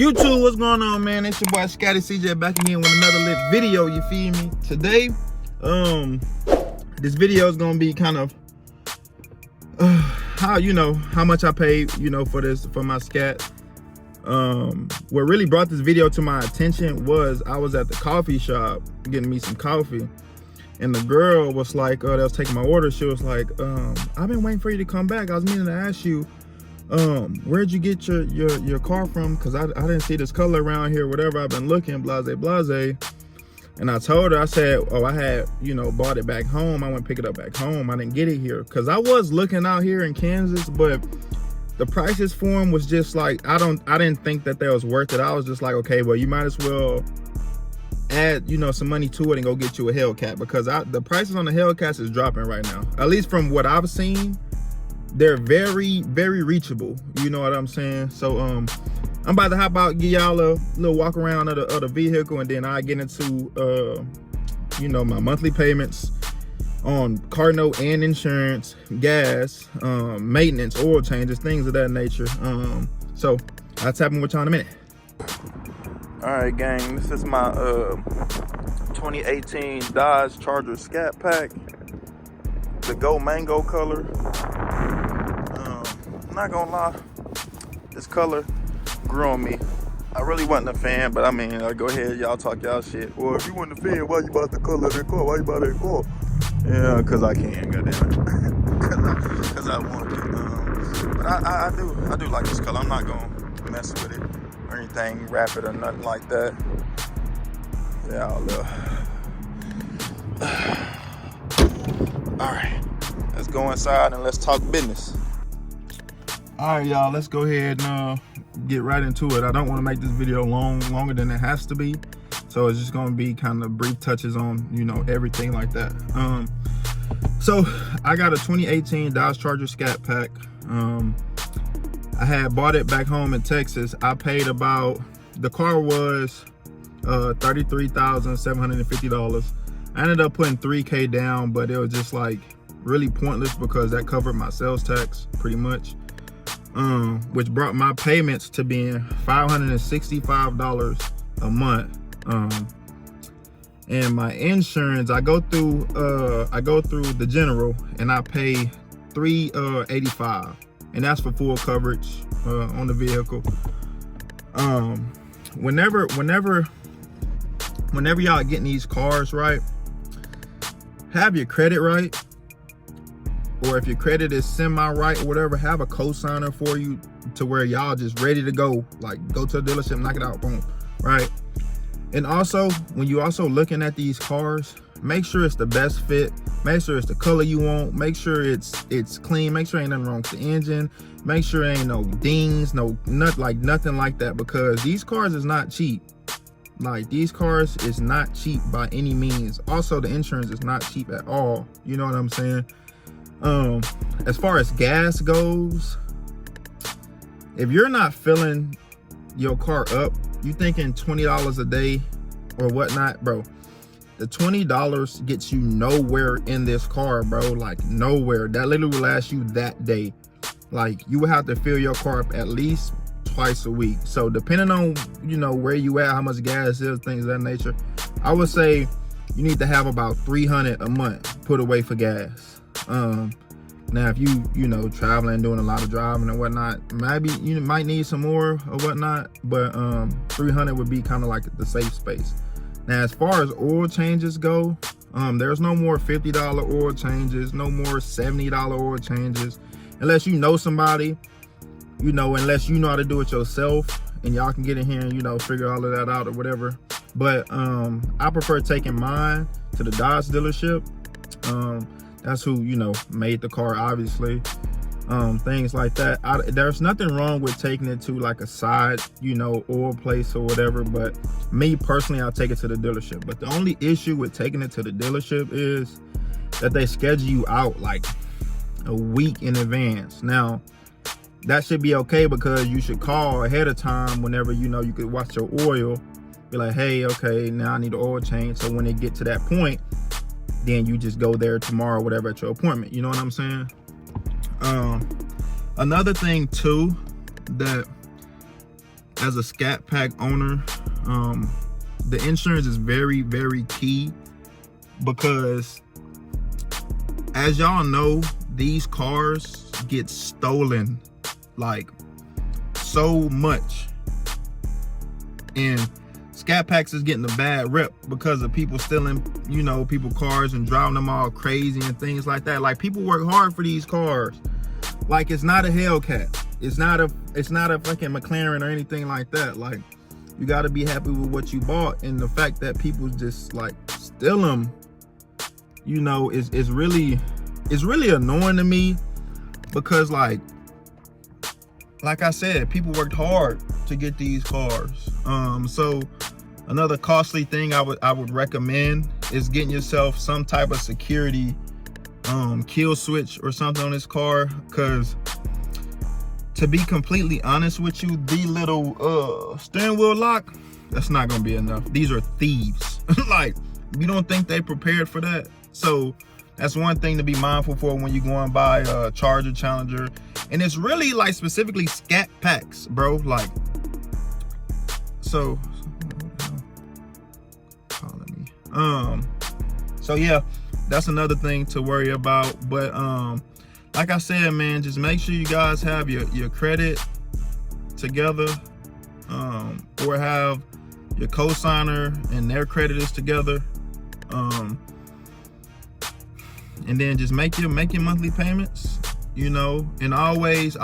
YouTube, what's going on, man? It's your boy Scatty CJ back again with another lit video, you feel me? Today, this video is gonna be kind of how much I paid, for my Scat. What really brought this video to my attention was I was at the coffee shop getting me some coffee, and the girl was like, that was taking my order, she was like, I've been waiting for you to come back. I was meaning to ask you, where'd you get your car from? Because I didn't see this color around here, whatever. I've been looking, blase. And I told her, I said, I had, bought it back home. I went pick it up back home. I didn't get it here. Because I was looking out here in Kansas, but the prices for them was just like, I didn't think that was worth it. I was just like, okay, well, you might as well add, some money to it and go get you a Hellcat, because the prices on the Hellcats is dropping right now. At least from what I've seen, they're very, very reachable. You know what I'm saying? So I'm about to hop out, give y'all a little walk around of the vehicle, and then I get into my monthly payments on car note and insurance, gas, maintenance, oil changes, things of that nature. So I'll tap in with y'all in a minute. All right, gang, this is my 2018 Dodge Charger Scatpack, the Go Mango color. I'm not gonna lie, this color grew on me. I really wasn't a fan, but I mean, go ahead, y'all talk y'all shit. Well, if you wasn't a fan, why you bought the color of that car? Why you bought that car? Yeah, cause I can, goddamn. cause I want it. But I do like this color. I'm not gonna mess with it or anything, wrap it or nothing like that. Yeah, all right, let's go inside and let's talk business. All right, y'all, let's go ahead and get right into it. I don't want to make this video longer than it has to be, so it's just going to be kind of brief touches on, everything like that. So I got a 2018 Dodge Charger Scatpack. I had bought it back home in Texas. I paid about, the car was $33,750. I ended up putting $3K down, but it was just like really pointless because that covered my sales tax pretty much. Which brought my payments to being $565 a month. And my insurance, I go through the general, and I pay $385, and that's for full coverage on the vehicle. Whenever y'all getting these cars, right, have your credit right. Or if your credit is semi-right or whatever, have a co-signer for you to where y'all just ready to go. Like, go to the dealership, knock it out, boom, right? And also, when you also looking at these cars, make sure it's the best fit. Make sure it's the color you want. Make sure it's clean. Make sure ain't nothing wrong with the engine. Make sure ain't no dings, nothing like that, because these cars is not cheap. Like, these cars is not cheap by any means. Also, the insurance is not cheap at all. You know what I'm saying? As far as gas goes, if you're not filling your car up, you thinking $20 a day or whatnot, bro, the $20 gets you nowhere in this car, bro. Like, nowhere. That literally will last you that day. Like, you would have to fill your car up at least twice a week. So depending on, where you at, how much gas is, things of that nature, I would say you need to have about $300 a month put away for gas. Now if you traveling, doing a lot of driving and whatnot, maybe you might need some more or whatnot, but 300 would be kind of like the safe space. Now, as far as oil changes go, there's no more $50 oil changes, no more $70 oil changes, unless you know somebody, unless you know how to do it yourself, and y'all can get in here and figure all of that out or whatever. But I prefer taking mine to the Dodge dealership. That's who made the car, obviously. Things like that. There's nothing wrong with taking it to like a side oil place or whatever, but me personally, I'll take it to the dealership. But the only issue with taking it to the dealership is that they schedule you out like a week in advance. Now, that should be okay, because you should call ahead of time whenever you could watch your oil. Be like, hey, okay, now I need an oil change. So when they get to that point, then you just go there tomorrow, whatever, at your appointment. You know what I'm saying? Another thing too, that as a Scatpack owner, the insurance is very, very key, because as y'all know, these cars get stolen like so much, and Scatpacks is getting a bad rep because of people stealing, you know, people cars and driving them all crazy and things like that. Like, people work hard for these cars. Like, it's not a Hellcat, it's not a fucking McLaren or anything like that. Like, you got to be happy with what you bought, and the fact that people just like steal them, you know, is really annoying to me, because like I said, people worked hard to get these cars. So another costly thing I would recommend is getting yourself some type of security kill switch or something on this car, because to be completely honest with you, the little steering wheel lock, that's not gonna be enough. These are thieves. Like, you don't think they prepared for that? So that's one thing to be mindful for when you go and buy a Charger, Challenger. And it's really like specifically Scatpacks, bro. Like, so calling me. So yeah, that's another thing to worry about. But like I said, man, just make sure you guys have your credit together, or have your co-signer and their credit is together, and then just make your monthly payments, you know. And always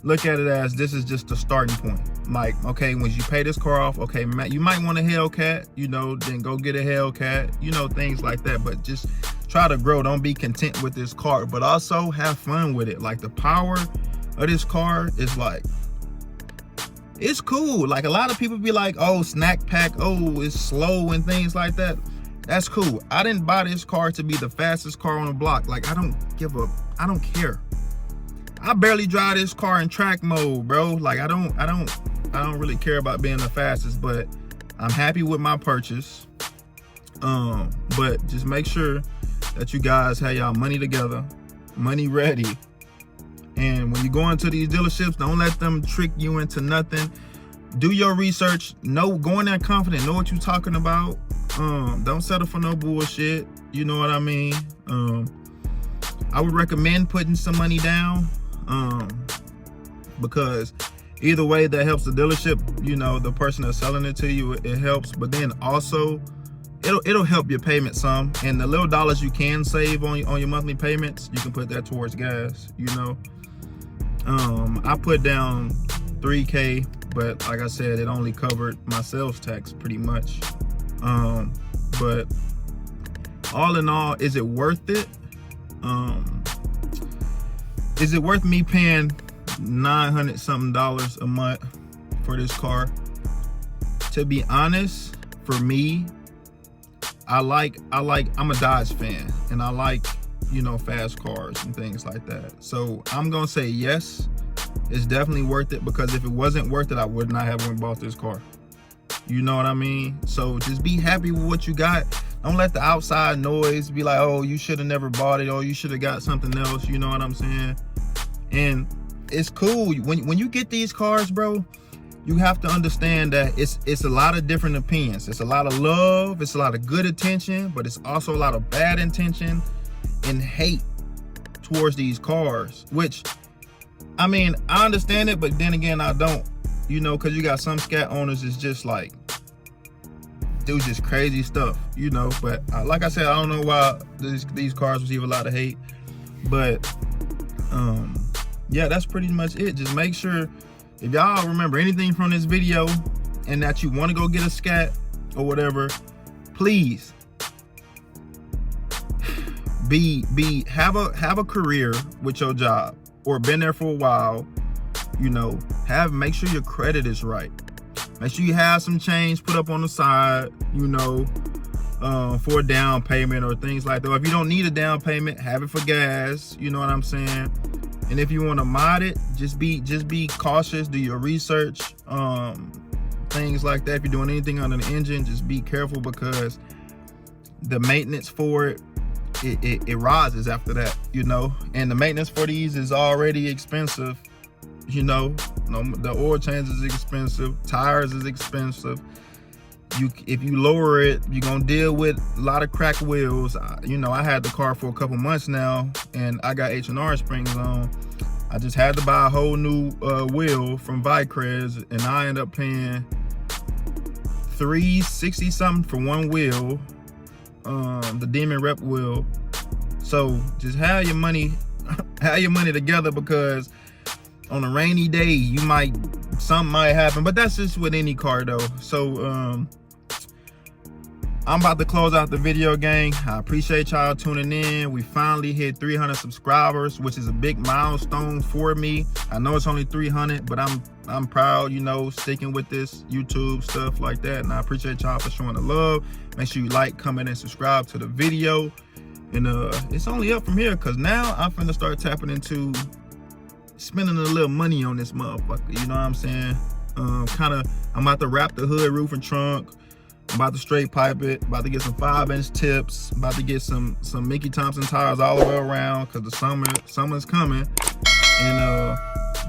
look at it as this is just a starting point. Like, okay, when you pay this car off, okay, you might want a Hellcat, you know, then go get a Hellcat, you know, things like that. But just try to grow. Don't be content with this car, but also have fun with it. Like, the power of this car is like, it's cool. Like, a lot of people be like, oh, snack pack, oh, it's slow and things like that. That's cool. I didn't buy this car to be the fastest car on the block. Like, I don't care. I barely drive this car in track mode, bro. Like, I don't really care about being the fastest, but I'm happy with my purchase. But just make sure that you guys have y'all money together, money ready. And when you go into these dealerships, don't let them trick you into nothing. Do your research. Go in there confident. Know what you're talking about. Don't settle for no bullshit. You know what I mean? I would recommend putting some money down, because either way, that helps the dealership. You know, the person that's selling it to you, it helps. But then also, it'll help your payment some. And the little dollars you can save on your monthly payments, you can put that towards gas. You know, I put down $3K, but like I said, it only covered my sales tax pretty much. But all in all, is it worth it? Is it worth me paying $900 something a month for this car? To be honest, for me, I'm a Dodge fan, and I like, you know, fast cars and things like that. So I'm gonna say yes, it's definitely worth it, because if it wasn't worth it, I would not have went and bought this car. You know what I mean? So just be happy with what you got. Don't let the outside noise be like, oh, you should have never bought it, or you should have got something else. You know what I'm saying? And it's cool when you get these cars, bro. You have to understand that it's a lot of different opinions. It's a lot of love, it's a lot of good intention, but it's also a lot of bad intention and hate towards these cars. Which, I mean, I understand it, but then again, I don't. You know, because you got some Scat owners is just like, do just crazy stuff, you know. But like I said, I don't know why these cars receive a lot of hate. But yeah, that's pretty much it. Just make sure, if y'all remember anything from this video and that you want to go get a Scat or whatever, please have a career with your job, or been there for a while. You know, make sure your credit is right. Make sure you have some change put up on the side, you know, for a down payment or things like that. Or if you don't need a down payment, have it for gas. You know what I'm saying? And if you want to mod it, just be cautious. Do your research, things like that. If you're doing anything on an engine, just be careful, because the maintenance for it rises after that. You know, and the maintenance for these is already expensive. You know, No, the oil change is expensive. Tires is expensive. If you lower it, you're gonna deal with a lot of cracked wheels. You know, I had the car for a couple months now, and I got H&R springs on. I just had to buy a whole new wheel from Vicrez, and I ended up paying $360 something for one wheel, the Demon Rep wheel. So just have your money together, because on a rainy day, something might happen. But that's just with any car though. So I'm about to close out the video, gang. I appreciate y'all tuning in. We finally hit 300 subscribers, which is a big milestone for me. I know it's only 300, but I'm proud, you know, sticking with this YouTube stuff like that. And I appreciate y'all for showing the love. Make sure you like, comment, and subscribe to the video. And it's only up from here, because now I'm finna start tapping into spending a little money on this motherfucker. You know what I'm saying? I'm about to wrap the hood, roof, and trunk. I'm about to straight pipe it. About to get some 5-inch tips. About to get some Mickey Thompson tires all the way around, because the summer's coming. And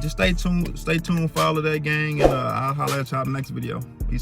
just stay tuned for all of that, gang. And I'll holler at y'all in the next video. Peace.